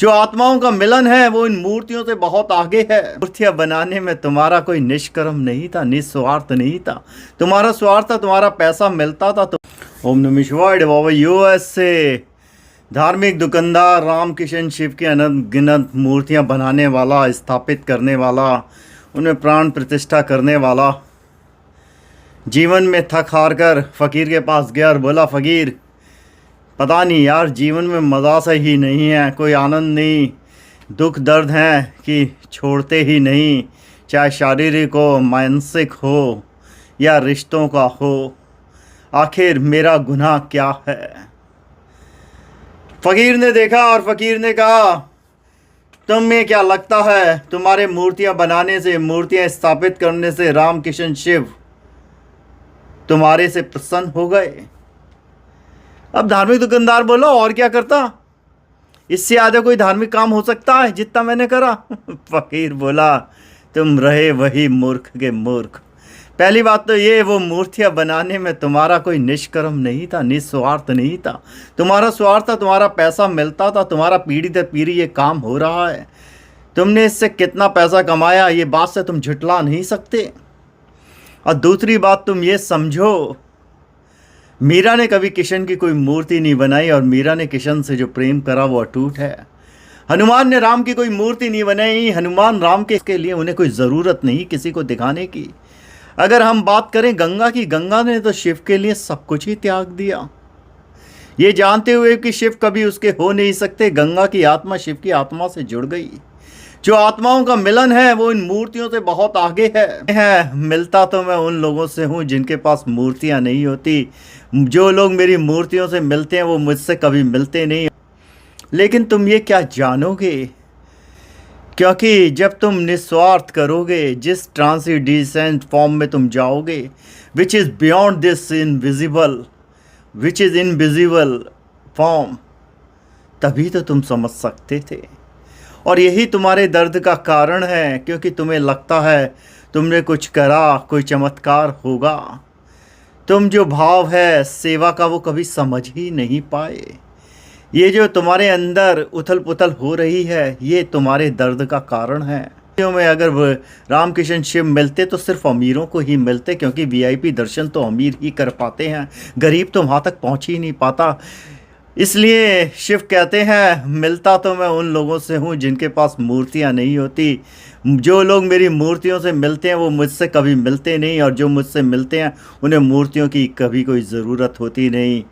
जो आत्माओं का मिलन है वो इन मूर्तियों से बहुत आगे है। मूर्तियां बनाने में तुम्हारा कोई निष्कर्म नहीं था, निस्वार्थ नहीं था। तुम्हारा स्वार्थ था, तुम्हारा पैसा मिलता था तो। ओम नमः शिवाय। बाबा यूएस से धार्मिक दुकानदार रामकिशन शिव की अनगिनत मूर्तियां बनाने वाला, स्थापित करने वाला, उन्हें प्राण प्रतिष्ठा करने वाला, जीवन में थक हार कर फ़कीर के पास गया और बोला, फ़कीर पता नहीं यार, जीवन में मज़ा सा ही नहीं है, कोई आनंद नहीं, दुख दर्द हैं कि छोड़ते ही नहीं, चाहे शारीरिक हो, मानसिक हो या रिश्तों का हो। आखिर मेरा गुनाह क्या है? फ़कीर ने देखा और फ़कीर ने कहा, तुम्हें क्या लगता है तुम्हारे मूर्तियां बनाने से, मूर्तियां स्थापित करने से रामकिशन शिव तुम्हारे से प्रसन्न हो गए? अब धार्मिक दुकानदार बोला, और क्या करता, इससे ज़्यादा कोई धार्मिक काम हो सकता है जितना मैंने करा? फ़कीर बोला, तुम रहे वही मूर्ख के मूर्ख। पहली बात तो ये, वो मूर्तियां बनाने में तुम्हारा कोई निष्कर्म नहीं था, निस्वार्थ नहीं था। तुम्हारा स्वार्थ था, तुम्हारा पैसा मिलता था, तुम्हारा पीढ़ी दर पीढ़ी ये काम हो रहा है। तुमने इससे कितना पैसा कमाया, ये बात से तुम झुटला नहीं सकते। और दूसरी बात, तुम ये समझो, मीरा ने कभी किशन की कोई मूर्ति नहीं बनाई और मीरा ने किशन से जो प्रेम करा वो अटूट है। हनुमान ने राम की कोई मूर्ति नहीं बनाई, हनुमान राम के इसके लिए उन्हें कोई ज़रूरत नहीं किसी को दिखाने की। अगर हम बात करें गंगा की, गंगा ने तो शिव के लिए सब कुछ ही त्याग दिया, ये जानते हुए कि शिव कभी उसके हो नहीं सकते। गंगा की आत्मा शिव की आत्मा से जुड़ गई। जो आत्माओं का मिलन है वो इन मूर्तियों से बहुत आगे है। मिलता तो मैं उन लोगों से हूँ जिनके पास मूर्तियाँ नहीं होती। जो लोग मेरी मूर्तियों से मिलते हैं वो मुझसे कभी मिलते नहीं। लेकिन तुम ये क्या जानोगे, क्योंकि जब तुम निस्वार्थ करोगे, जिस ट्रांसडेंडेंट फॉर्म में तुम जाओगे, which is beyond this invisible, which is invisible form, तभी तो तुम समझ सकते थे। और यही तुम्हारे दर्द का कारण है, क्योंकि तुम्हें लगता है तुमने कुछ करा, कोई चमत्कार होगा। तुम जो भाव है सेवा का वो कभी समझ ही नहीं पाए। ये जो तुम्हारे अंदर उथल पुथल हो रही है ये तुम्हारे दर्द का कारण है। में अगर रामकिशन शिव मिलते तो सिर्फ अमीरों को ही मिलते, क्योंकि वीआईपी दर्शन तो अमीर ही कर पाते हैं, गरीब तो वहाँ तक पहुँच ही नहीं पाता। इसलिए शिव कहते हैं, मिलता तो मैं उन लोगों से हूँ जिनके पास मूर्तियाँ नहीं होती। जो लोग मेरी मूर्तियों से मिलते हैं वो मुझसे कभी मिलते नहीं, और जो मुझसे मिलते हैं उन्हें मूर्तियों की कभी कोई ज़रूरत होती नहीं।